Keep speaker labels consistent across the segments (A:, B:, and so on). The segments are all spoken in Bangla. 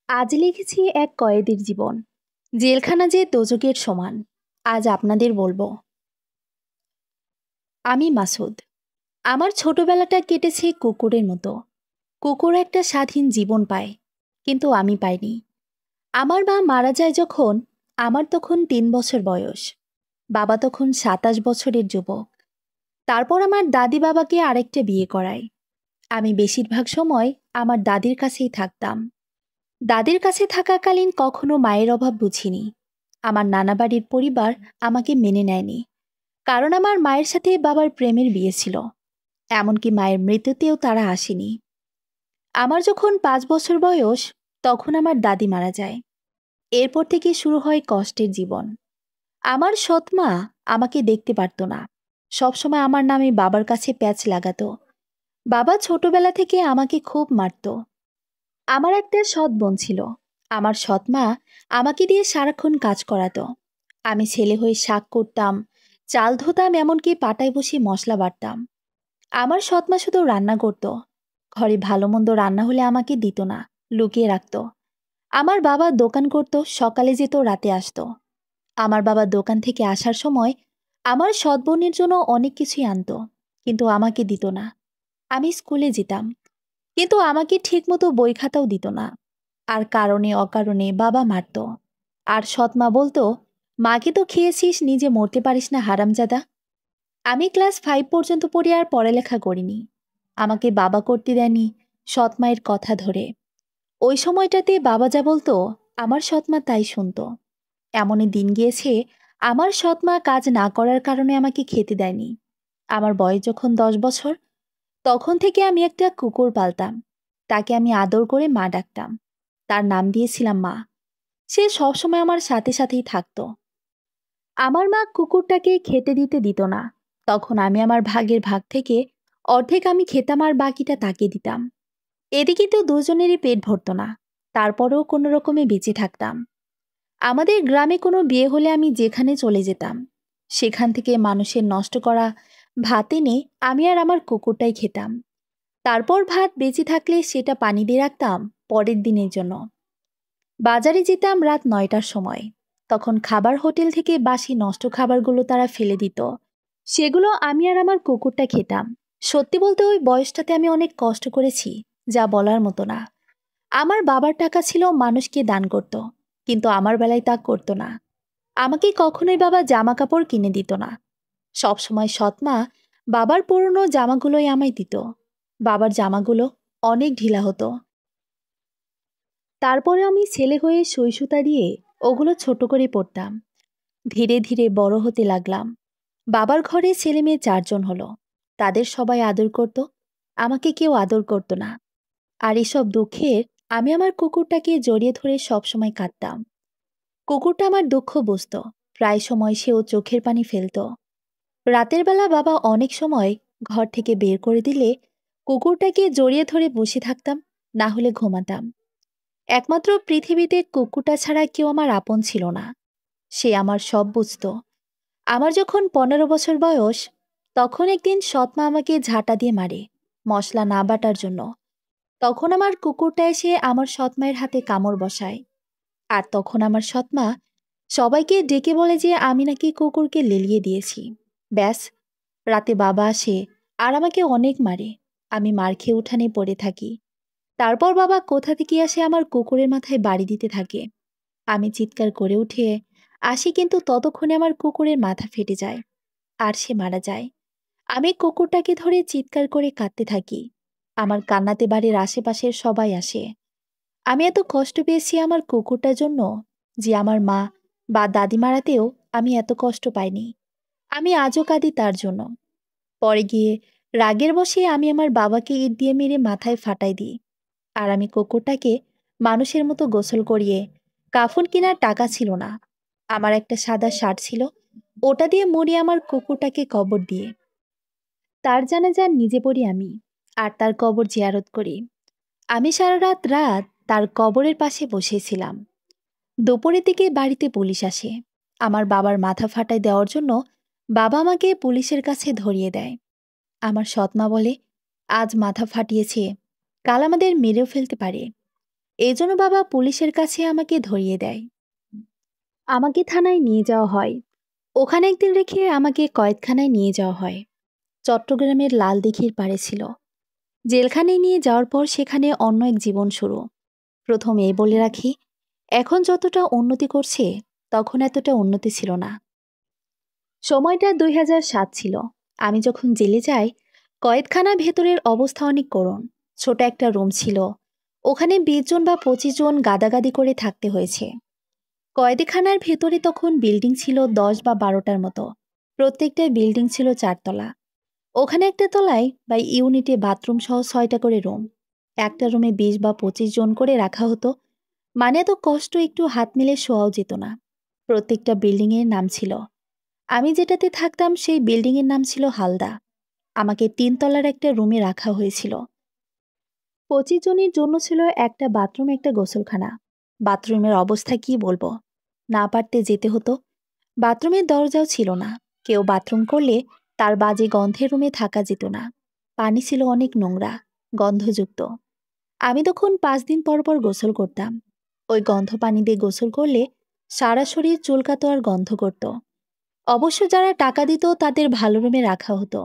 A: আজ লিখেছি এক কয়েদির জীবন। জেলখানা যে দোজকের সমান। আজ আপনাদের বলবো, আমি মাসুদ। আমার ছোটবেলাটা কেটেছে কুকুরের মতো। কুকুর একটা স্বাধীন জীবন পায়, কিন্তু আমি পাইনি। আমার মা মারা যায় যখন, আমার তখন 3 বছর বয়স। বাবা তখন 27 বছরের যুবক। তারপর আমার দাদি বাবাকে আরেকটা বিয়ে করায়। আমি বেশিরভাগ সময় আমার দাদির কাছেই থাকতাম। দাদির কাছে থাকাকালীন কখনো মায়ের অভাব বুঝিনি। আমার নানা বাড়ির পরিবার আমাকে মেনে নেয়নি, কারণ আমার মায়ের সাথে বাবার প্রেমের বিয়ে ছিল। এমনকি মায়ের মৃত্যুতেও তারা আসেনি। আমার যখন 5 বছর বয়স, তখন আমার দাদি মারা যায়। এরপর থেকে শুরু হয় কষ্টের জীবন। আমার সৎমা আমাকে দেখতে পারত না, সবসময় আমার নামে বাবার কাছে প্যাচ লাগাতো। বাবা ছোটবেলা থেকে আমাকে খুব মারত। আমার একটা সৎ বোন ছিল। আমার সৎমা আমাকে দিয়ে সারাক্ষণ কাজ করাতো। আমি ছেলে হয়ে শাক করতাম, চাল ধুতাম, এমনকি পাটায় বসে মশলা বাটতাম। আমার সৎমা শুধু রান্না করত। ঘরে ভালো মন্দ রান্না হলে আমাকে দিত না, লুকিয়ে রাখত। আমার বাবা দোকান করত, সকালে যেত, রাতে আসতো। আমার বাবা দোকান থেকে আসার সময় আমার সৎ বোনের জন্য অনেক কিছুই আনতো, কিন্তু আমাকে দিত না। আমি স্কুলে যেতাম, কিন্তু আমাকে ঠিকমতো বই খাতাও দিত না। আর কারণে অকারণে বাবা মারত। আর সৎমা বলতো, মাকে তো খেয়েছিস, নিজে মরতে পারিস না হারামজাদা। আমি ক্লাস 5 পর্যন্ত পড়ি, আর পড়ালেখা করিনি। আমাকে বাবা করতে দেয়নি সৎমায়ের কথা ধরে। ওই সময়টাতে বাবা যা বলতো, আমার সৎমা তাই শুনতো। এমনই দিন গিয়েছে, আমার সৎমা কাজ না করার কারণে আমাকে খেতে দেয়নি। আমার বয়স যখন 10 বছর, তখন থেকে আমি একটা কুকুর পালতাম। তাকে আমি আদর করে মা ডাকতাম। তার নাম দিয়েছিলাম মা। সে সবসময় আমার সাথে সাথেই থাকতো। আমার মা কুকুরটাকে খেতে দিত না। তখন আমি আমার ভাগের ভাগ থেকে অর্ধেক আমি খেতাম, আর বাকিটা তাকে দিতাম। এদিকে তো দুজনেরই পেট ভরত না, তারপরেও কোনো রকমে বেঁচে থাকতাম। আমাদের গ্রামে কোনো বিয়ে হলে আমি যেখানে চলে যেতাম, সেখান থেকে মানুষের নষ্ট করা ভাত এনে আমি আর আমার কুকুরটাই খেতাম। তারপর ভাত বেঁচে থাকলে সেটা পানি দিয়ে রাখতাম পরের দিনের জন্য। বাজারে যেতাম রাত 9টার সময়। তখন খাবার হোটেল থেকে বাসি নষ্ট খাবারগুলো তারা ফেলে দিত। সেগুলো আমি আর আমার কুকুরটা খেতাম। সত্যি বলতে ওই বয়সটাতে আমি অনেক কষ্ট করেছি, যা বলার মতো না। আমার বাবার টাকা ছিল, মানুষকে দান করত, কিন্তু আমার বেলায় তা করতো না। আমাকে কখনোই বাবা জামা কাপড় কিনে দিত না। সবসময় সৎমা বাবার পুরনো জামাগুলোই আমায় দিত। বাবার জামাগুলো অনেক ঢিলা হতো। তারপরে আমি ছেলে হয়ে সুতা দিয়ে ওগুলো ছোট করে পড়তাম। ধীরে ধীরে বড় হতে লাগলাম। বাবার ঘরে ছেলে মেয়ে 4 জন হলো। তাদের সবাই আদর করত, আমাকে কেউ আদর করত না। আর এসব দুঃখের আমি আমার কুকুরটাকে জড়িয়ে ধরে সবসময় কাঁদতাম। কুকুরটা আমার দুঃখ বুঝত। প্রায় সময় সেও চোখের পানি ফেলত। রাতের বেলা বাবা অনেক সময় ঘর থেকে বের করে দিলে কুকুরটাকে জড়িয়ে ধরে বসে থাকতাম, না হলে ঘুমাতাম। একমাত্র পৃথিবীতে কুকুরটা ছাড়া কেউ আমার আপন ছিল না। সে আমার সব বুঝত। আমার যখন 15 বছর বয়স, তখন একদিন সৎমা আমাকে ঝাঁটা দিয়ে মারে, মশলা না বাটার জন্য। তখন আমার কুকুরটা এসে আমার সৎমায়ের হাতে কামড় বসায়। আর তখন আমার সৎমা সবাইকে ডেকে বলে যে আমি নাকি কুকুরকে লেলিয়ে দিয়েছি। ব্যাস, রাতে বাবা আসে আর আমাকে অনেক মারে। আমি মার খেয়ে উঠানে পড়ে থাকি। তারপর বাবা কোথা থেকে আসে আমার কুকুরের মাথায় বাড়ি দিতে থাকে। আমি চিৎকার করে উঠে আসি, কিন্তু ততক্ষণে আমার কুকুরের মাথা ফেটে যায় আর সে মারা যায়। আমি কুকুরটাকে ধরে চিৎকার করে কাঁদতে থাকি। আমার কান্নাতে বাড়ির আশেপাশের সবাই আসে। আমি এত কষ্ট পেয়েছি আমার কুকুরটার জন্য, যে আমার মা বা দাদি মারাতেও আমি এত কষ্ট পাইনি। আমি আজও কাঁদি তার জন্য। পরে গিয়ে রাগের বশে আমি আমার বাবাকে ইট দিয়ে মেরে মাথায় ফাটাই দিই। আর আমি কুকুরটাকে মানুষের মতো গোসল করিয়ে, কাফন কেনার টাকা ছিল না, আমার একটা সাদা শার্ট ছিল, ওটা দিয়ে মুড়িয়ে আমার কুকুরটাকে কবর দিয়ে তার জানাজা নিজে পড়ি আমি, আর তার কবর জিয়ারত করি। আমি সারা রাত রাত তার কবরের পাশে বসেছিলাম। দুপুরের দিকে বাড়িতে পুলিশ আসে। আমার বাবার মাথা ফাটাই দেওয়ার জন্য বাবা আমাকে পুলিশের কাছে ধরিয়ে দেয়। আমার সৎমা বলে, আজ মাথা ফাটিয়েছে, কাল আমাদের মেরেও ফেলতে পারে। এই জন্য বাবা পুলিশের কাছে আমাকে ধরিয়ে দেয়। আমাকে থানায় নিয়ে যাওয়া হয়। ওখানে একদিন রেখে আমাকে কয়েদখানায় নিয়ে যাওয়া হয়। চট্টগ্রামের লাল দিঘির পাড়ে ছিল। জেলখানায় নিয়ে যাওয়ার পর সেখানে অন্য এক জীবন শুরু। প্রথম এই বলে রাখি, এখন যতটা উন্নতি করছে তখন এতটা উন্নতি ছিল না। সময়টা ২০০৭ ছিল। আমি যখন জেলে যাই, কয়েদখানার ভেতরের অবস্থা অনেক করুণ। ছোট একটা রুম ছিল, ওখানে ২০ জন বা ২৫ জন গাদাগাদি করে থাকতে হয়েছে। কয়েদিখানার ভেতরে তখন বিল্ডিং ছিল ১০ বা ১২টার মতো। প্রত্যেকটা বিল্ডিং ছিল ৪ তলা। ওখানে একটা তলায় বা ইউনিটে বাথরুম সহ ৬টা করে রুম। একটা রুমে ২০ বা ২৫ জন করে রাখা হতো। মানে এত কষ্ট একটু হাত মেলে শোয়াও যেত না। প্রত্যেকটা বিল্ডিংয়ের নাম ছিল। আমি যেটাতে থাকতাম সেই বিল্ডিংয়ের নাম ছিল হালদা। আমাকে ৩ তলার একটা রুমে রাখা হয়েছিল। ২৫ জনের জন্য ছিল একটা বাথরুম, একটা গোসলখানা। বাথরুমের অবস্থা কি বলবো, না পারতে যেতে হতো। বাথরুমের দরজাও ছিল না। কেউ বাথরুম করলে তার বাজে গন্ধের রুমে থাকা যেত না। পানি ছিল অনেক নোংরা, গন্ধযুক্ত। আমি তখন ৫ দিন পর পর গোসল করতাম। ওই গন্ধ পানি দিয়ে গোসল করলে সারা শরীর চুলকাতো আর গন্ধ করত। অবশ্য যারা টাকা দিত তাদের ভালো রুমে রাখা হতো।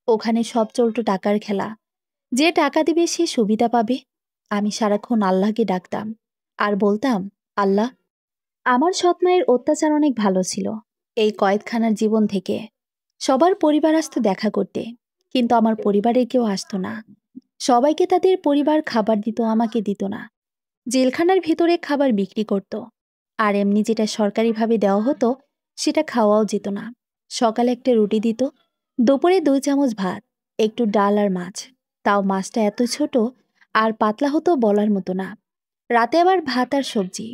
A: ওখানে সব চলতো টাকার খেলা। যে টাকা দিবে সে সুবিধা পাবে। আমি সারাক্ষণ আল্লাহকে ডাকতাম আর বলতাম, আল্লাহ, আমার সৎ মায়ের অত্যাচার অনেক ভালো ছিল। এই কয়েদখানার জীবন থেকে সবার পরিবার আসতো দেখা করতে, কিন্তু আমার পরিবারের কেউ আসতো না। সবাইকে তাদের পরিবার খাবার দিত, আমাকে দিত না। জেলখানার ভেতরে খাবার বিক্রি করত, আর এমনি যেটা সরকারিভাবে দেওয়া হতো সেটা খাওয়াও যেত না। সকালে একটা রুটি দিত, দুপুরে ২ চামচ ভাত, একটু ডাল আর মাছ। তাও মাছটা এত ছোট আর পাতলা হতো বলার মতো না। রাতে আবার ভাত আর সবজি।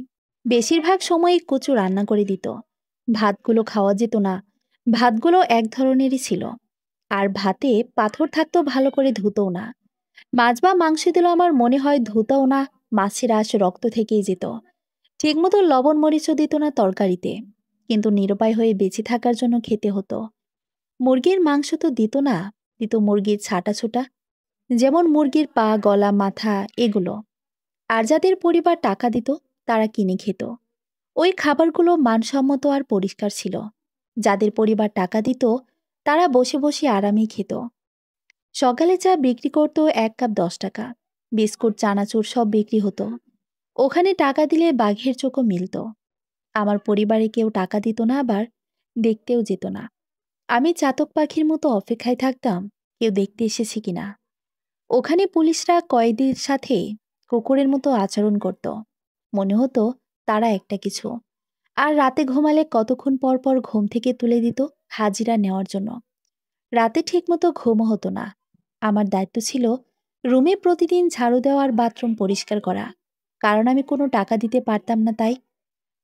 A: বেশিরভাগ সময়ই কচু রান্না করে দিত। ভাতগুলো খাওয়া যেত না। ভাতগুলো এক ধরনেরই ছিল। আর ভাতে পাথর থাকতো, ভালো করে ধুতোও না। মাছ বা মাংস দিল আমার মনে হয় ধুতোও না, মাছের আঁশ রক্ত থেকেই যেত। ঠিকমতো লবণ মরিচও দিত না তরকারিতে, কিন্তু নিরুপায় হয়ে বেঁচে থাকার জন্য খেতে হতো। মুরগির মাংস তো দিত না, দিত মুরগির ছাটা ছোটা, যেমন মুরগির পা, গলা, মাথা এগুলো। আর যাদের পরিবার টাকা দিত তারা কিনে খেত। ওই খাবারগুলো মানসম্মত আর পরিষ্কার ছিল। যাদের পরিবার টাকা দিত তারা বসে বসে আরামেই খেত। সকালে চা বিক্রি করত ১ কাপ ১০ টাকা। বিস্কুট, চানাচুর সব বিক্রি হতো। ওখানে টাকা দিলে বাঘের চোখও মিলত। আমার পরিবারে কেউ টাকা দিত না, আবার দেখতেও যেত না। আমি চাতক পাখির মতো অপেক্ষায় থাকতাম কেউ দেখতে এসেছে কিনা। ওখানে পুলিশরা কয়েদির সাথে কুকুরের মতো আচরণ করত। মনে হতো তারা একটা কিছু। আর রাতে ঘুমালে কতক্ষণ পর পর ঘুম থেকে তুলে দিত হাজিরা নেওয়ার জন্য। রাতে ঠিকমতো ঘুমও হতো না। আমার দায়িত্ব ছিল রুমে প্রতিদিন ঝাড়ু দেওয়া আর বাথরুম পরিষ্কার করা। কারণ আমি কোনো টাকা দিতে পারতাম না তাই।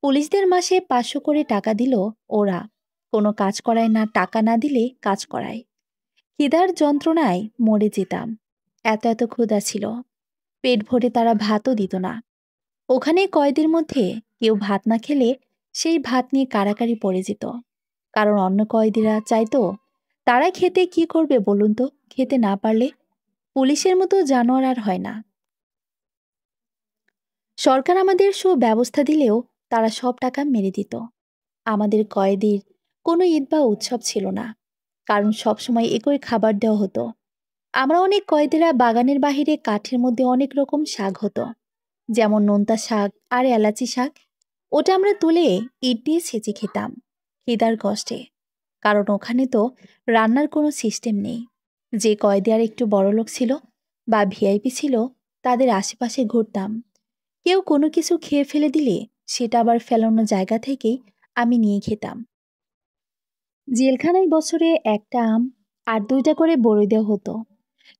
A: পুলিশদের মাসে ৫০০ করে টাকা দিল ওরা। কোনো কাজ করায় না, টাকা না দিলে কাজ করায়। খিদার যন্ত্রণায় মরে যেতাম। এত এত ক্ষুধা ছিল। পেট ভরে তারা ভাতও দিত না। ওখানে কয়েদের মধ্যে কেউ ভাত না খেলে সেই ভাত নিয়ে কাড়াকাড়ি পড়ে যেত। কারণ অন্য কয়েদিরা চাইতো তারা খেতে কি করবে বলুন তো, খেতে না পারলে। পুলিশের মতো জানোয়ার আর হয় না। সরকার আমাদের সুব্যবস্থা দিলেও তারা সব টাকা মেরে দিত। আমাদের কয়েদির কোনো ঈদ বা উৎসব ছিল না, কারণ সবসময় একই খাবার দেওয়া হতো। আমরা অনেক কয়েদিরা বাগানের বাহিরে কাঠের মধ্যে অনেক রকম শাক হতো, যেমন নোনতা শাক আর এলাচি শাক। ওটা আমরা তুলে ইট দিয়ে ছেঁচে খেতাম খিদার কষ্টে। কারণ ওখানে তো রান্নার কোনো সিস্টেম নেই। যে কয়েদি আর একটু বড়লোক ছিল বা ভিআইপি ছিল তাদের আশেপাশে ঘুরতাম। কেউ কোনো কিছু খেয়ে ফেলে দিলে সেটা আবার ফেলানো জায়গা থেকেই আমি নিয়ে খেতাম। জেলখানায় বছরে একটা আম আর ২টা করে বড়ি দেওয়া হতো।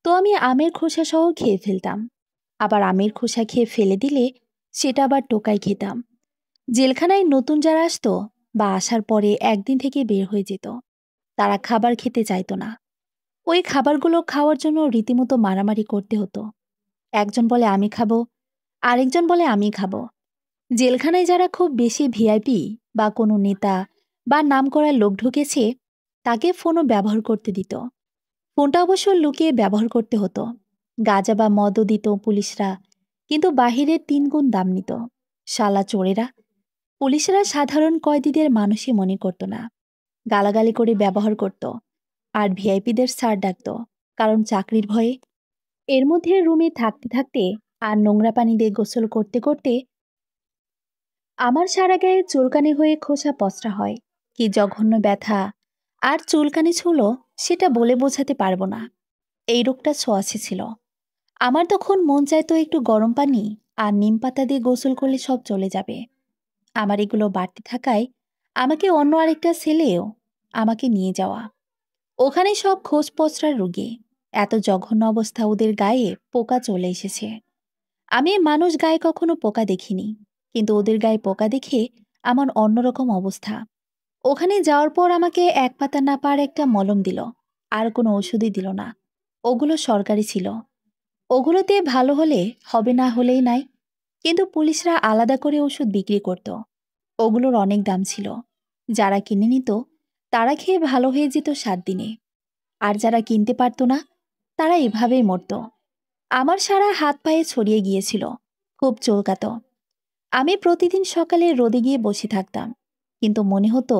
A: তো আমি আমের খোসা সহ খেয়ে ফেলতাম। আবার আমের খোসা খেয়ে ফেলে দিলে সেটা আবার টোকাই খেতাম। জেলখানায় নতুন যারা আসতো বা আসার পরে একদিন থেকে বের হয়ে যেত, তারা খাবার খেতে চাইতো না। ওই খাবারগুলো খাওয়ার জন্য রীতিমতো মারামারি করতে হতো। একজন বলে আমি খাবো, আরেকজন বলে আমি খাবো। জেলখানায় যারা খুব বেশি ভিআইপি বা কোনো নেতা বা নামকরা লোক ঢুকেছে তাকে ফোনও ব্যবহার করতে দিত। ফোনটা অবশ্য লুকিয়ে ব্যবহার করতে হতো। গাঁজা বা মদও দিত পুলিশরা। কিন্তু বাহিরের ৩ গুণ দাম নিত। শালা চোরেরা! পুলিশেরা সাধারণ কয়েদিদের মানুষই মনে করত না, গালাগালি করে ব্যবহার করত, আর ভিআইপিদের স্যার ডাকত, কারণ চাকরির ভয়ে। এর মধ্যে রুমে থাকতে থাকতে আর নোংরা পানি দিয়ে গোসল করতে করতে আমার সারা গায়ে চুলকানি হয়ে খোসা পচরা হয়। কি জঘন্য ব্যথা আর চুলকানি ছিল, সেটা বলে বোঝাতে পারবো না। এই রোগটা ছোঁয়াচে ছিল। আমার তখন মন চাইতো একটু গরম পানি আর নিম পাতা দিয়ে গোসল করলে সব চলে যাবে। আমার এগুলো বাড়তে থাকায় আমাকে অন্য আরেকটা ছেলেও আমাকে নিয়ে যাওয়া। ওখানে সব খোঁজ পচরার রোগী। এত জঘন্য অবস্থা, ওদের গায়ে পোকা চলে এসেছে। আমি মানুষ গায়ে কখনো পোকা দেখিনি, কিন্তু ওদের গায়ে পোকা দেখে আমার অন্যরকম অবস্থা। ওখানে যাওয়ার পর আমাকে এক পাতা না পার একটা মলম দিল, আর কোনো ওষুধই দিল না। ওগুলো সরকারি ছিল। ওগুলোতে ভালো হলে হবে, না হলেই নাই। কিন্তু পুলিশরা আলাদা করে ওষুধ বিক্রি করত। ওগুলোর অনেক দাম ছিল। যারা কিনে নিত তারা খেয়ে ভালো হয়ে যেত 7 দিনে। আর যারা কিনতে পারত না তারা এভাবেই মরত। আমার সারা হাত পায়ে ছড়িয়ে গিয়েছিল, খুব চুলকাতো। আমি প্রতিদিন সকালে রোদে গিয়ে বসে থাকতাম, কিন্তু মনে হতো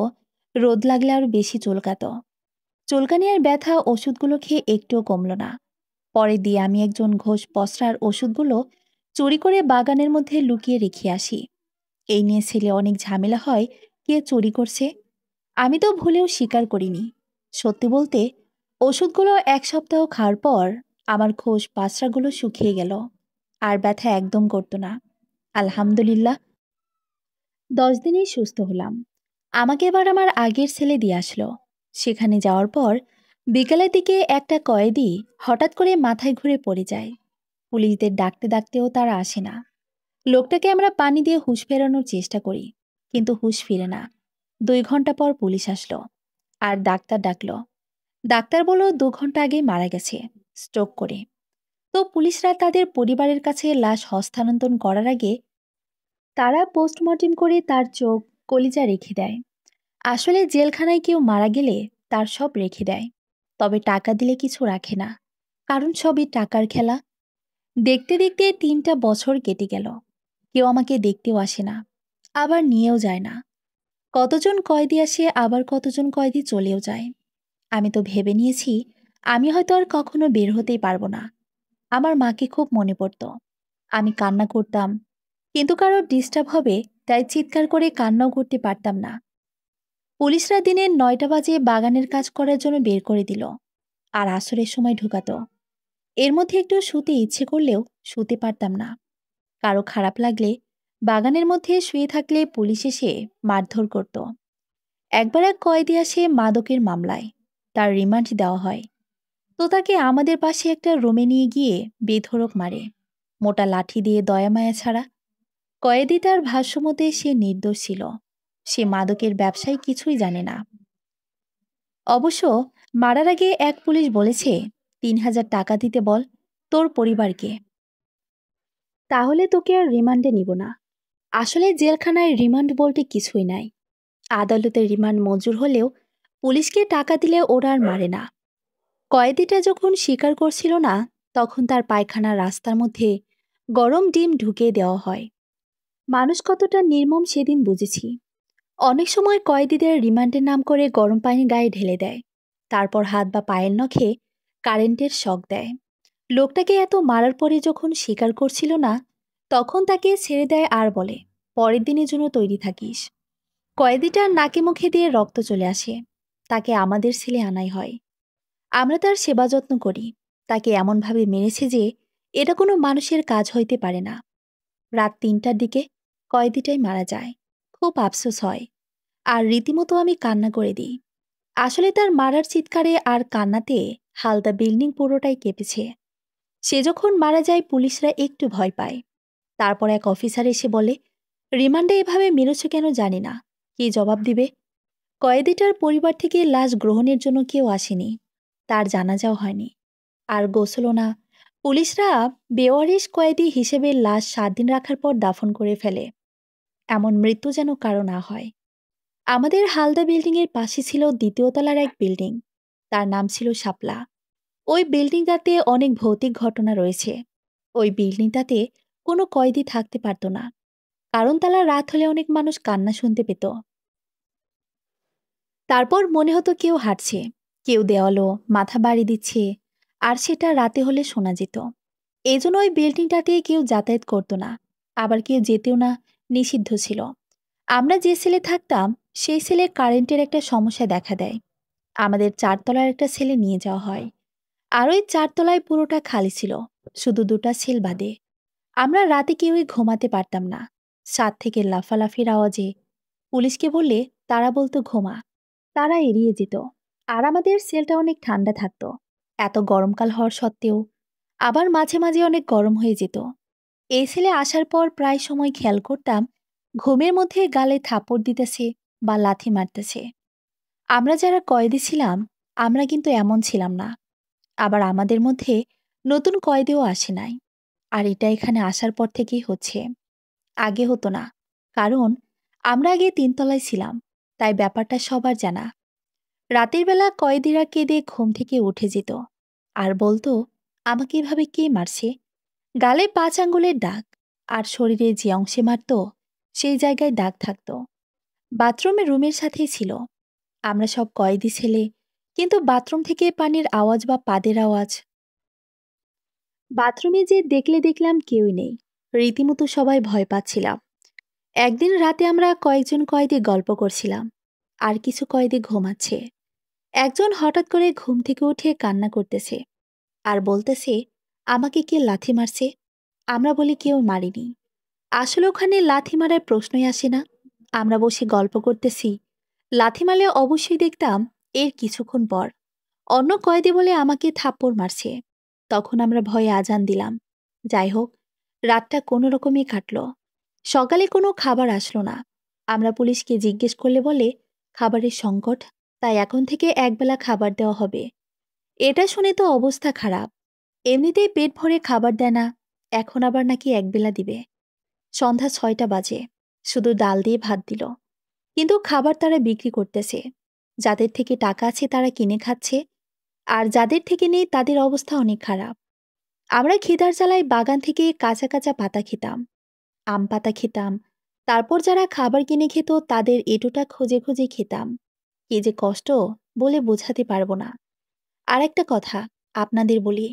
A: রোদ লাগলে আরো বেশি চুলকাতো। চুলকানি আর ব্যথা ওষুধগুলো খেয়ে একটুও কমল না। পরে দিয়ে আমি একজন ঘোষ পসরার ওষুধগুলো চুরি করে বাগানের মধ্যে লুকিয়ে রেখে আসি। এই নিয়ে ছেলে অনেক ঝামেলা হয়, কে চুরি করছে। আমি তো ভুলেও স্বীকার করিনি। সত্যি বলতে, ওষুধগুলো 1 সপ্তাহ খাওয়ার পর আমার খোস পাসরাগুলো শুকিয়ে গেল, আর ব্যথা একদম করতো না। আলহামদুলিল্লাহ, 10 দিনেই সুস্থ হলাম। আমাকে এবার আমার আগের ছেলে দিয়ে আসলো। সেখানে যাওয়ার পর বিকালের দিকে একটা কয়েদি হঠাৎ করে মাথায় ঘুরে পড়ে যায়। পুলিশদের ডাকতে ডাকতেও তারা আসে না। লোকটাকে আমরা পানি দিয়ে হুঁশ ফেরানোর চেষ্টা করি, কিন্তু হুঁশ ফিরে না। 2 ঘন্টা পর পুলিশ আসলো, আর ডাক্তার ডাকলো। ডাক্তার বলল 2 ঘন্টা আগে মারা গেছে, স্ট্রোক করে। তো পুলিশরা তাদের পরিবারের কাছে লাশ হস্তান্তর করার আগে তারা পোস্টমর্টেম করে তার চোখ, কলিজা রেখে দেয়। আসলে জেলখানায় কেউ মারা গেলে তার সব রেখে দেয়, তবে টাকা দিলে কিছু রাখে না, কারণ সবই টাকার খেলা। দেখতে দেখতে 3টা বছর কেটে গেল। কেউ আমাকে দেখতেও আসে না, আবার নিয়েও যায় না। কতজন কয়েদি আসে, আবার কতজন কয়েদি চলেও যায়। আমি তো ভেবে নিয়েছি আমি হয়তো আর কখনো বের হতেই পারবো না। আমার মাকে খুব মনে পড়তো। আমি কান্না করতাম, কিন্তু কারোর ডিস্টার্ব হবে তাই চিৎকার করে কান্নাও করতে পারতাম না। পুলিশরা দিনের 9টা বাজে বাগানের কাজ করার জন্য বের করে দিল, আর আসরের সময় ঢুকাতো। এর মধ্যে একটু শুতে ইচ্ছে করলেও শুতে পারতাম না। কারো খারাপ লাগলে বাগানের মধ্যে শুয়ে থাকলে পুলিশ এসে মারধর করত। একবার এক কয়েদি আসে মাদকের মামলায়, তার রিমান্ড দেওয়া হয়। তো তাকে আমাদের পাশে একটা রুমে নিয়ে গিয়ে বেধড়ক মারে, মোটা লাঠি দিয়ে দয়ামায়া ছাড়া। কয়েদি তার ভাষ্যমতে সে নির্দোষ ছিল, সে মাদকের ব্যবসায় কিছুই জানে না। অবশ্য মারার আগে এক পুলিশ বলেছে, 3,000 টাকা দিতে বল তোর পরিবারকে, তাহলে তোকে আর রিমান্ডে নিব না। আসলে জেলখানায় রিমান্ড বলতে কিছুই নাই। আদালতের রিমান্ড মঞ্জুর হলেও পুলিশকে টাকা দিলে ওরা আর মারে না। কয়েদিটা যখন স্বীকার করছিল না, তখন তার পায়খানার রাস্তার মধ্যে গরম ডিম ঢুকিয়ে দেওয়া হয়। মানুষ কতটা নির্মম সেদিন বুঝেছি। অনেক সময় কয়েদিদের রিমান্ডের নাম করে গরম পানি গায়ে ঢেলে দেয়, তারপর হাত বা পায়ের নখে কারেন্টের শক দেয়। লোকটাকে এত মারার পরে যখন স্বীকার করছিল না, তখন তাকে ছেড়ে দেয় আর বলে, পরের দিনের জন্য তৈরি থাকিস। কয়েদিটার নাকে মুখে দিয়ে রক্ত চলে আসে। তাকে আমাদের ছেলে আনাই হয়। আমরা তার সেবা যত্ন করি। তাকে এমনভাবে মেরেছে যে এটা কোনো মানুষের কাজ হইতে পারে না। রাত 3টার দিকে কয়েদিটাই মারা যায়। খুব আফসোস হয়, আর রীতিমতো আমি কান্না করে দিই। আসলে তার মারার চিৎকারে আর কান্নাতে হালদা বিল্ডিং পুরোটাই কেঁপেছে। সে যখন মারা যায় পুলিশরা একটু ভয় পায়। তারপর এক অফিসার এসে বলে, রিমান্ডে এভাবে মেরেছ কেন জানি না। কি জবাব দিবে? কয়েদিটার পরিবার থেকে লাশ গ্রহণের জন্য কেউ আসেনি, তার জানাজাও হয়নি, আর গোসলও না। পুলিশরা বেওয়ারিশ কয়েদি হিসেবে লাশ 7 দিন রাখার পর দাফন করে ফেলে। এমন মৃত্যু যেন কারো না হয়। আমাদের হালদা বিল্ডিংয়ের পাশে ছিল 2য় তলার এক বিল্ডিং, তার নাম ছিল শাপলা। ওই বিল্ডিংটাতে অনেক ভৌতিক ঘটনা রয়েছে। ওই বিল্ডিংটাতে কোনো কয়েদি থাকতে পারত না, কারণ তারা রাত হলে অনেক মানুষ কান্না শুনতে পেত। তারপর মনে হতো কেউ হাঁটছে, কেউ দেওয়ালো মাথা বাড়ি দিচ্ছে, আর সেটা রাতে হলে শোনা যেত। এই জন্য ওই বিল্ডিংটাতে কেউ যাতায়াত করতো না, আবার কেউ যেতেও না, নিষিদ্ধ ছিল। আমরা যে সেলে থাকতাম সেই সেলে কারেন্টের একটা সমস্যা দেখা দেয়। আমাদের 4 তলার একটা সেলে নিয়ে যাওয়া হয়, আর ওই 4 তলায় পুরোটা খালি ছিল, শুধু 2টা সেল বাদে। আমরা রাতে কেউই ঘুমাতে পারতাম না। ছাদ থেকে লাফালাফির আওয়াজে পুলিশকে বললে তারা বলতো ঘুমা, তারা এড়িয়ে যেত। আর আমাদের সেলটা অনেক ঠান্ডা থাকতো, এত গরমকাল হওয়ার সত্ত্বেও। আবার মাঝে মাঝে অনেক গরম হয়ে যেত। এই সেলে আসার পর প্রায় সময় খেয়াল করতাম ঘুমের মধ্যে গালে থাপড় দিতেছে বা লাথি মারতেছে। আমরা যারা কয়েদি ছিলাম, আমরা কিন্তু এমন ছিলাম না। আবার আমাদের মধ্যে নতুন কয়েদিও আসে নাই। আর এটা এখানে আসার পর থেকেই হচ্ছে, আগে হতো না। কারণ আমরা আগে 3 তলায় ছিলাম, তাই ব্যাপারটা সবার জানা। রাতের বেলা কয়েদিরা কেঁদে ঘুম থেকে উঠে যেত আর বলতো, আমাকে এভাবে কে মারছে? গালে 5 আঙ্গুলের দাগ, আর শরীরে যে অংশে মারত সেই জায়গায় দাগ থাকতো। বাথরুমে রুমের সাথেই ছিল। আমরা সব কয়েদি ছেলে, কিন্তু বাথরুম থেকে পানির আওয়াজ বা পাদের আওয়াজ। বাথরুমে যে দেখলাম কেউই নেই। রীতিমতো সবাই ভয় পাচ্ছিলাম। একদিন রাতে আমরা কয়েকজন কয়েদি গল্প করছিলাম, আর কিছু কয়েদি ঘুমাচ্ছে। একজন হঠাৎ করে ঘুম থেকে উঠে কান্না করতেছে আর বলতেছে, আমাকে কে লাথি মারছে? আমরা বলি কেউ মারিনি। আসলে ওখানে লাথি মারার প্রশ্নই আসে না। আমরা বসে গল্প করতেছি, লাথি মারলে অবশ্যই দেখতাম এর কিছুক্ষণ পর অন্য কয়েদি বলে আমাকে থাপ্পড় মারছে। তখন আমরা ভয়ে আজান দিলাম। যাই হোক, রাতটা কোনো রকমই কাটল। সকালে কোনো খাবার আসলো না। আমরা পুলিশকে জিজ্ঞেস করলে বলে খাবারের সংকট, তাই এখন থেকে একবেলা খাবার দেওয়া হবে। এটা শুনে তো অবস্থা খারাপ। এমনিতেই পেট ভরে খাবার দেয় না, এখন আবার নাকি একবেলা দিবে। সন্ধ্যা 6টা বাজে, শুধু ডাল দিয়ে ভাত দিল। কিন্তু খাবার তারা বিক্রি করতেছে। যাদের থেকে টাকা আছে তারা কিনে খাচ্ছে, আর যাদের থেকে নেই তাদের অবস্থা অনেক খারাপ। আমরা খিদার জ্বালায় বাগান থেকে কাঁচা কাঁচা পাতা খেতাম, আম পাতা খেতাম। তারপর যারা খাবার কিনে খেত তাদের এঁটোটা খুঁজে খুঁজে খেতাম। কি যে কষ্ট বলে বোঝাতে পারবো না। আর একটা কথা আপনাদের বলি,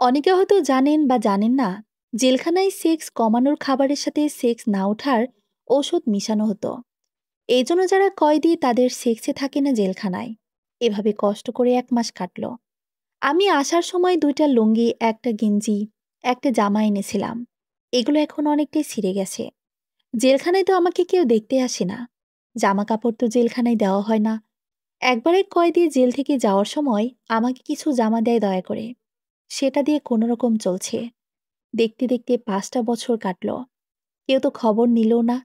A: অনেকে হয়তো জানেন বা জানেন না, জেলখানায় সেক্স কমানোর খাবারের সাথে সেক্স না ওঠার ঔষধ মিশানো হতো। এই জন্য যারা কয়েদি তাদের সেক্সে থাকে না জেলখানায়। এভাবে কষ্ট করে 1 মাস কাটল। আমি আসার সময় 2টা লুঙ্গি, একটা গেঞ্জি, একটা জামা এনেছিলাম। এগুলো এখন অনেকটাই ছিঁড়ে গেছে। জেলখানায় তো আমাকে কেউ দেখতে আসে না। জামা কাপড় তো জেলখানায় দেওয়া হয় না। একবার এক কয়েদি জেল থেকে যাওয়ার সময় আমাকে কিছু জামা দেয় দয়া করে। সেটা দিয়ে কোনো রকম চলছে। দেখতে দেখতে 5টা বছর কাটল। কেউ তো খবর নিলও না,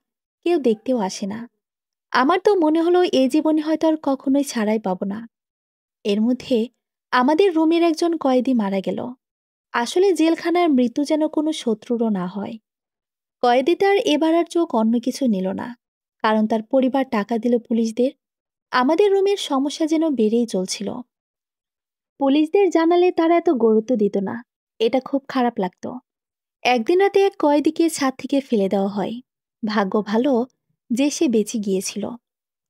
A: কেউ দেখতেও আসে না। আমার তো মনে হলো এই জীবনে হয়তো আর কখনোই ছাড়াই পাবো না। এর মধ্যে আমাদের রুমের একজন কয়েদি মারা গেল। আসলে জেলখানার মৃত্যু যেন কোনো শত্রুরও না হয়। কয়েদি তার এবার আর চোখ অন্য কিছু নিল না, কারণ তার পরিবার টাকা দিল পুলিশদের। আমাদের রুমের সমস্যা যেন বেড়েই চলছিল। পুলিশদের জানালে তারা এত গুরুত্ব দিত না। এটা খুব খারাপ লাগতো। একদিন রাতে এক কয়েদিকে ছাদ থেকে ফেলে দেওয়া হয়। ভাগ্য ভালো যে সে বেঁচে গিয়েছিল।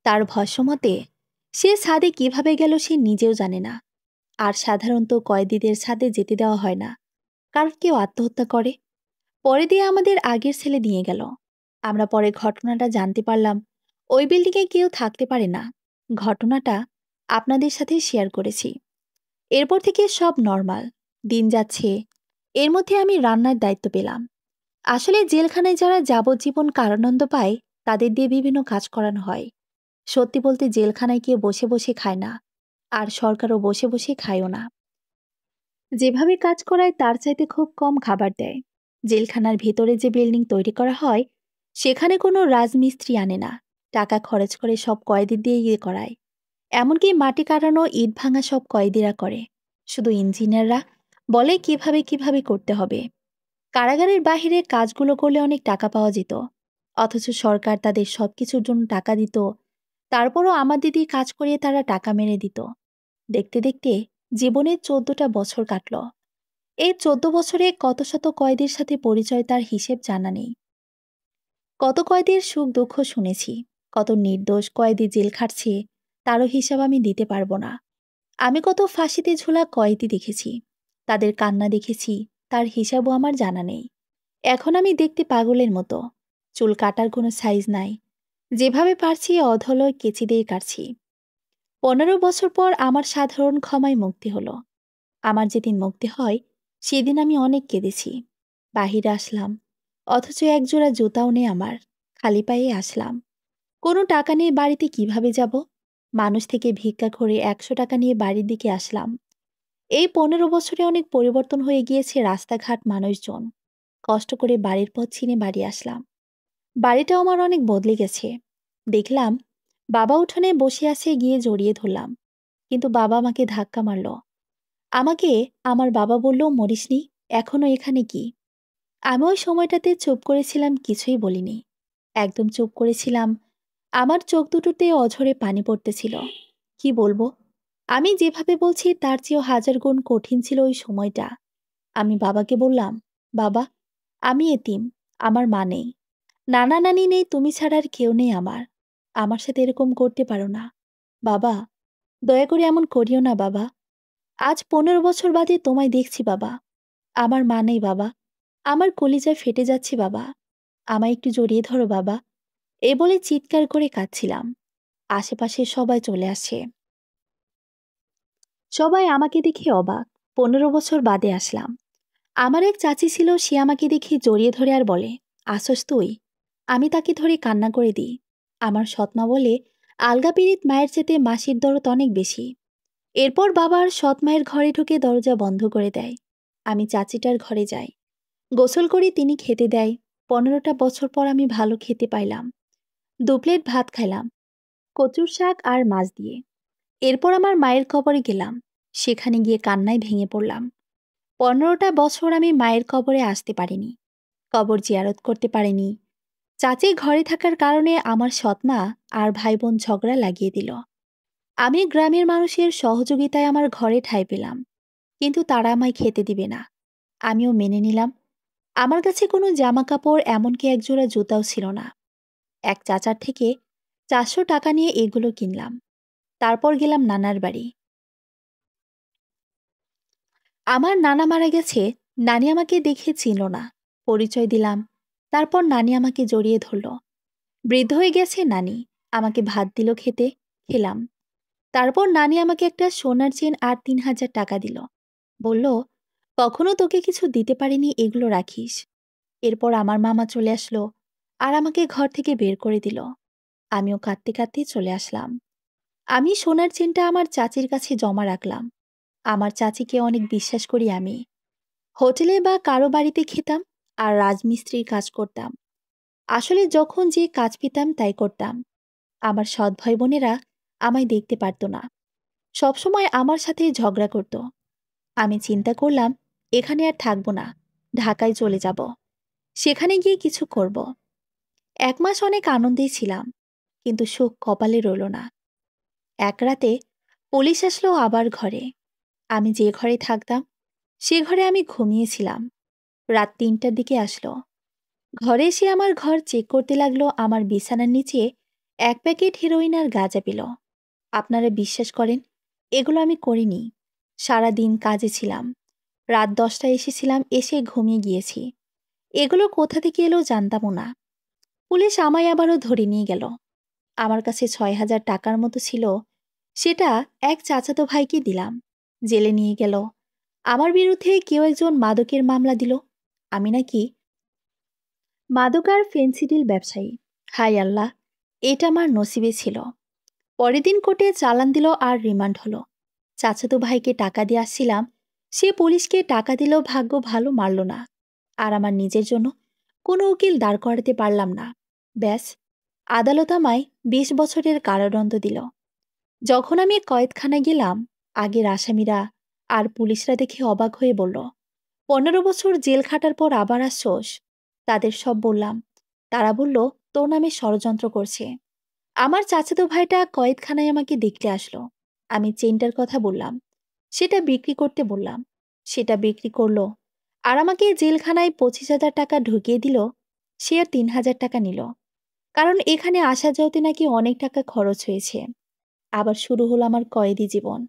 A: তার ভস্মমতে সে ছাদে কিভাবে গেল সে নিজেও জানে না। আর সাধারণত কয়েদিদের ছাদে যেতে দেওয়া হয় না, কারণ কেউ আত্মহত্যা করে। পরে দিয়ে আমাদের আগের ছেলে নিয়ে গেল। আমরা পরে ঘটনাটা জানতে পারলাম ওই বিল্ডিংয়ে কেউ থাকতে পারে না। ঘটনাটা আপনাদের সাথে শেয়ার করেছি। এরপর থেকে সব নরমাল দিন যাচ্ছে। এর মধ্যে আমি রান্নার দায়িত্ব পেলাম। আসলে জেলখানায় যারা যাবজ্জীবন কারাদণ্ড পায় তাদের দিয়ে বিভিন্ন কাজ করানো হয়। সত্যি বলতে জেলখানায় কেউ বসে বসে খায় না, আর সরকারও বসে বসে খায়ও না। যেভাবে কাজ করায় তার চাইতে খুব কম খাবার দেয়। জেলখানার ভেতরে যে বিল্ডিং তৈরি করা হয় সেখানে কোনো রাজমিস্ত্রি আনে না, টাকা খরচ করে সব কয়েদি দিয়ে করায়। এমনকি মাটি কাটানো ইট ভাঙা সব কয়েদিরা করে। শুধু ইঞ্জিনিয়াররা বলে কিভাবে কিভাবে করতে হবে। কারাগারের বাহিরে কাজগুলো করলে অনেক টাকা পাওয়া যেত, অথচ সরকার তাদের সবকিছুর জন্য টাকা দিত। তারপরও আমাদের দিয়ে কাজ করিয়ে তারা টাকা মেরে দিত। দেখতে দেখতে জীবনের 14টা বছর কাটল। এই 14 বছরে কত শত কয়েদির সাথে পরিচয় তার হিসেব জানা নেই। কত কয়েদির সুখ দুঃখ শুনেছি, কত নির্দোষ কয়েদি জেল খাটছে, তারও হিসাব আমি দিতে পারবো না। আমি কত ফাঁসিতে ঝোলা কয়েদি দেখেছি, তাদের কান্না দেখেছি, তার হিসাবও আমার জানা নেই। এখন আমি দেখতে পাগলের মতো, চুল কাটার কোনো সাইজ নাই, যেভাবে পারছি অধলয় কেচি দিয়ে কাটছি। 15 বছর পর আমার সাধারণ ক্ষমায় মুক্তি হলো। আমার যেদিন মুক্তি হয় সেদিন আমি অনেক কেঁদেছি। বাহিরে আসলাম, অথচ একজোড়া জুতাও নেই আমার, খালি পায়ে আসলাম। কোনো টাকা নিয়ে বাড়িতে কিভাবে যাব? মানুষ থেকে ভিক্ষা করে 100 টাকা নিয়ে বাড়ির দিকে আসলাম। এই 15 বছরে অনেক পরিবর্তন হয়ে গিয়েছে রাস্তাঘাট, মানুষজন। কষ্ট করে বাড়ির পথ চিনে বাড়ি আসলাম। বাড়িটাও আমার অনেক বদলে গেছে। দেখলাম বাবা উঠোনে বসে আছে, গিয়ে জড়িয়ে ধরলাম। কিন্তু বাবা আমাকে ধাক্কা মারল। আমাকে আমার বাবা বলল, মরিসনি, এখনো এখানে কি? আমি ওই সময়টাতে চুপ করেছিলাম, কিছুই বলিনি। একদম চুপ করেছিলাম। আমার চোখ দুটোতে অঝরে পানি পড়তেছিল। কি বলবো? আমি যেভাবে বলছি তার চেয়েও হাজার গুণ কঠিন ছিল ওই সময়টা। আমি বাবাকে বললাম, বাবা, আমি এতিম, আমার মা নেই, নানা নানি নেই, তুমি ছাড়া আর কেউ নেই আমার। আমার সাথে এরকম করতে পারো না বাবা, দয়া করে এমন করিও না বাবা। আজ 15 বছর বাদে তোমায় দেখছি বাবা। আমার মা নেই বাবা, আমার কলিজা ফেটে যাচ্ছে বাবা, আমায় একটু জড়িয়ে ধরো বাবা। এ বলে চিৎকার করে কাঁদছিলাম। আশেপাশে সবাই চলে আসে। সবাই আমাকে দেখে অবাক। 15 বছর বাদে আসলাম। আমার এক চাচি ছিল, সে আমাকে দেখে জড়িয়ে ধরে আর বলে, আসস তুই? আমি তাকে ধরে কান্না করে দিই। আমার সৎমা বলে, আলগা পীড়িত মায়ের চেতে মাসির দরদ অনেক বেশি। এরপর বাবার সৎ মায়ের ঘরে ঢুকে দরজা বন্ধ করে দেয়। আমি চাচিটার ঘরে যাই, গোসল করি, তিনি খেতে দেয়। 15টা বছর পর আমি ভালো খেতে পাইলাম। 2 প্লেট ভাত খাইলাম, কচুর শাক আর মাছ দিয়ে। এরপর আমার মায়ের কবরে গেলাম। সেখানে গিয়ে কান্নায় ভেঙে পড়লাম। 15টা বছর আমি মায়ের কবরে আসতে পারিনি, কবর জিয়ারত করতে পারিনি। চাচি ঘরে থাকার কারণে আমার সৎমা আর ভাই বোন ঝগড়া লাগিয়ে দিল। আমি গ্রামের মানুষের সহযোগিতায় আমার ঘরে ঠাঁই পেলাম, কিন্তু তারা আমায় খেতে দিবে না। আমিও মেনে নিলাম। আমার কাছে কোনো জামা কাপড়, এমনকি একজোড়া জুতাও ছিল না। এক চাচার থেকে 400 টাকা নিয়ে এগুলো কিনলাম। তারপর গেলাম নানার বাড়ি। আমার নানা মারা গেছে। নানি আমাকে দেখে চিনল না। পরিচয় দিলাম। তারপর নানি আমাকে জড়িয়ে ধরল। বৃদ্ধ হয়ে গেছে নানি, আমাকে ভাত দিল খেতে, খেলাম। তারপর নানি আমাকে একটা সোনার চেন আর 3000 টাকা দিল। বলল, কখনো তোকে কিছু দিতে পারিনি, এগুলো রাখিস। এরপর আমার মামা চলে আসলো আর আমাকে ঘর থেকে বের করে দিল। আমিও কাঁদতে কাঁদতে চলে আসলাম। আমি সোনার চেনটা আমার চাচির কাছে জমা রাখলাম। আমার চাচিকে অনেক বিশ্বাস করি আমি। হোটেলে বা কারো বাড়িতে খেতাম আর রাজমিস্ত্রির কাজ করতাম। আসলে যখন যে কাজ পেতাম তাই করতাম। আমার সৎ ভাই বোনেরা আমায় দেখতে পারত না, সবসময় আমার সাথে ঝগড়া করত। আমি চিন্তা করলাম, এখানে আর থাকবো না, ঢাকায় চলে যাব, সেখানে গিয়ে কিছু করব। 1 মাস অনেক আনন্দেই ছিলাম, কিন্তু সুখ কপালে রইল না। এক রাতে পুলিশ আসলো আবার ঘরে। আমি যে ঘরে থাকতাম সে ঘরে আমি ঘুমিয়েছিলাম। রাত 3টার দিকে আসলো। ঘরে এসে আমার ঘর চেক করতে লাগলো। আমার বিছানার নিচে 1 প্যাকেট হেরোইন আর গাঁজা পেল। আপনারা বিশ্বাস করেন, এগুলো আমি করিনি। সারা দিন কাজে ছিলাম। রাত 10টায় এসেছিলাম, এসে ঘুমিয়ে গিয়েছি। এগুলো কোথা থেকে এলো জানতামও না। পুলিশ আমায় আবারও ধরে নিয়ে গেল। আমার কাছে 6000 টাকার মতো ছিল, সেটা এক চাচাতো ভাইকে দিলাম। জেলে নিয়ে গেল। আমার বিরুদ্ধে কেউ একজন মাদকের মামলা দিল। আমি নাকি মাদক আর ফেন্সিডিল ব্যবসায়ী। হায় আল্লাহ, এটা আমার নসিবে ছিল। পরের দিন কোর্টে চালান দিল আর রিমান্ড হলো। চাচাতো ভাইকে টাকা দিয়ে আসছিলাম, সে পুলিশকে টাকা দিলেও ভাগ্য ভালো মারল না। আর আমার নিজের জন্য কোনো উকিল দাঁড় করাতে পারলাম না। ব্যাস, আদালত আমায় 20 বছরের কারাদণ্ড দিল। যখন আমি কয়েদখানায় গেলাম, আগের আসামিরা আর পুলিশরা দেখে অবাক হয়ে বলল, 15 বছর জেল খাটার পর আবার আসছোস? তাদের সব বললাম। তারা বলল, তোর নামে ষড়যন্ত্র করছে। আমার চাচাতো ভাইটা কয়েদখানায় আমাকে দেখতে আসলো। আমি চেনটার কথা বললাম, সেটা বিক্রি করতে বললাম। সেটা বিক্রি করলো আর আমাকে জেলখানায় 25,000 টাকা ঢুকিয়ে দিল। সে আর 3,000 টাকা নিল, কারণ এখানে আসা যাওয়াতে নাকি অনেক টাকা খরচ হয়েছে। আবার শুরু হলো আমার কয়েদি জীবন।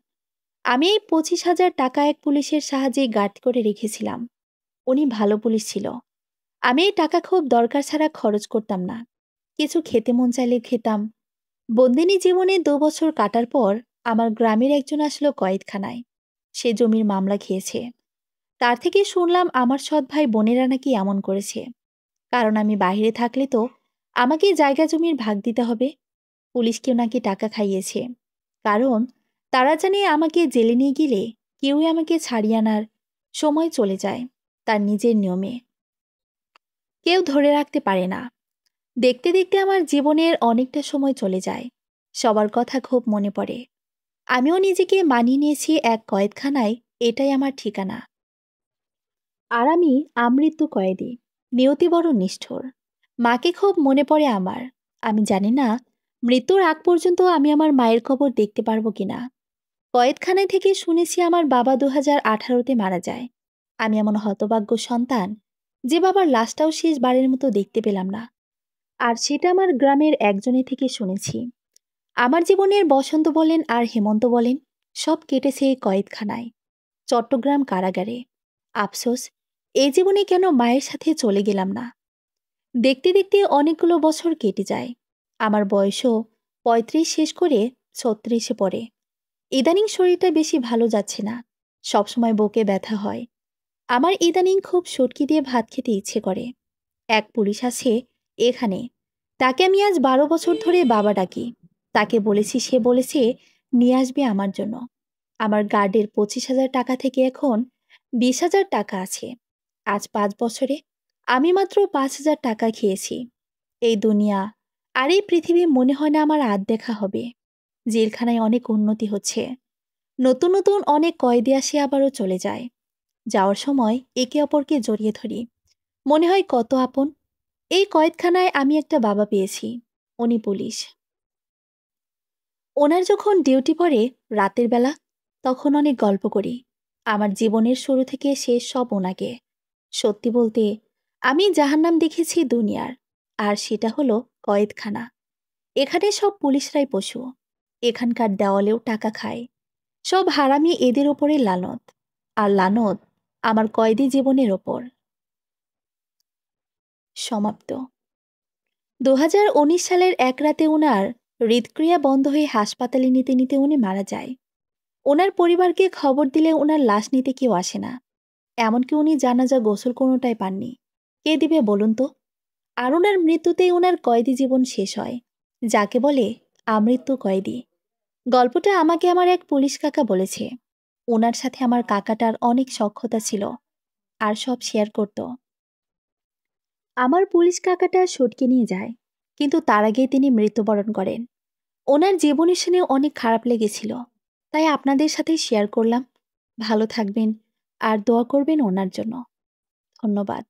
A: আমি এই 25,000 টাকা এক পুলিশের সাহায্যে গার্ড করে রেখেছিলাম। উনি ভালো পুলিশ ছিল। আমি এই টাকা খুব দরকার ছাড়া খরচ করতাম না। কিছু খেতে মন চাইলে খেতাম। বন্দিনী জীবনে 2 বছর কাটার পর আমার গ্রামের একজন আসলো কয়েদখানায়। সে জমির মামলা খেয়েছে। তার থেকে শুনলাম আমার সৎ ভাই বোনেরা নাকি এমন করেছে, কারণ আমি বাইরে থাকলে তো আমাকে জায়গা জমির ভাগ দিতে হবে। পুলিশকেও নাকি টাকা খাইয়েছে, কারণ তারা জানে আমাকে জেলে নিয়ে গেলে কেউই আমাকে ছাড়িয়ে আনার সময় চলে যায় তার নিজের নিয়মে। কেউ ধরে রাখতে পারে না। দেখতে দেখতে আমার জীবনের অনেকটা সময় চলে যায়। সবার কথা খুব মনে পড়ে। আমিও নিজেকে মানিয়ে নিয়েছি এক কয়েদখানায়, এটাই আমার ঠিকানা। আর আমি আমৃত্যু কয়েদি। নিয়তি বড় নিষ্ঠুর। মাকে খুব মনে পড়ে আমার। আমি জানি না মৃত্যুর আগ পর্যন্ত আমি আমার মায়ের কবর দেখতে পারবো কিনা। কয়েদখানায় থেকে শুনেছি আমার বাবা 2018-তে মারা যায়। আমি এমন হতভাগ্য সন্তান যে বাবার লাশটাও শেষবারের মতো দেখতে পেলাম না। আর সেটা আমার গ্রামের একজনের থেকে শুনেছি। আমার জীবনের বসন্ত বলেন আর হেমন্ত বলেন, সব কেটেছে এই কয়েদখানায়, চট্টগ্রাম কারাগারে। আফসোস, এই জীবনে কেন মায়ের সাথে চলে গেলাম না। দেখতে দেখতে অনেকগুলো বছর কেটে যায়। আমার বয়সও 35 শেষ করে 36-এ পড়ে। ইদানিং শরীরটা বেশি ভালো যাচ্ছে না। সবসময় বুকে ব্যথা হয়। আমার ইদানিং খুব সুটকি দিয়ে ভাত খেতে ইচ্ছে করে। এক পুলিশ আছে এখানে, তাকে আমি আজ 12 বছর ধরে বাবা ডাকি। তাকে বলেছি, সে বলেছে নিয়ে আসবে আমার জন্য। আমার গার্ডের 25,000 টাকা থেকে এখন 20,000 টাকা আছে। আজ 5 বছরে আমি মাত্র 5,000 টাকা খেয়েছি। এই দুনিয়া আর এই পৃথিবী মনে হয় না আমার আর দেখা হবে। জেলখানায় অনেক উন্নতি হচ্ছে। নতুন নতুন অনেক কয়েদি আসে, আবারও চলে যায়। যাওয়ার সময় একে অপরকে জড়িয়ে ধরি। মনে হয় কত আপন। এই কয়েদখানায় আমি একটা বাবা পেয়েছি। উনি পুলিশ। ওনার যখন ডিউটি পড়ে রাতের বেলা, তখন অনেক গল্প করি। আমার জীবনের শুরু থেকে শেষ সব ওনাকে। সত্যি বলতে, আমি জাহান্নাম দেখেছি দুনিয়ার, আর সেটা হলো কয়েদখানা। এখানে সব পুলিশরাই পশু। এখানকার দেওয়ালেও টাকা খায়। সব হারামি এদের ওপরে লানত। আর লানত আমার কয়েদি জীবনের ওপর। সমাপ্ত। 2019 সালের এক রাতে উনার হৃদক্রিয়া বন্ধ হয়ে হাসপাতালে নিতে নিতে উনি মারা যায়। ওনার পরিবারকে খবর দিলে ওনার লাশ নিতে কেউ আসে না। এমনকি উনি জানাজা গোসল কোনোটাই পাননি। কে দিবে বলুন তো? আর ওনার মৃত্যুতেই ওনার কয়েদি জীবন শেষ হয়, যাকে বলে আমৃত্যু কয়েদি। গল্পটা আমাকে আমার এক পুলিশ কাকা বলেছে। ওনার সাথে আমার কাকাটার অনেক সখ্যতা ছিল, আর সব শেয়ার করত। আমার পুলিশ কাকাটা সটকে নিয়ে যায়, কিন্তু তার আগেই তিনি মৃত্যুবরণ করেন। ওনার জীবনী শুনে অনেক খারাপ লেগেছিল, তাই আপনাদের সাথে শেয়ার করলাম। ভালো থাকবেন আর দোয়া করবেন ওনার জন্য। ধন্যবাদ।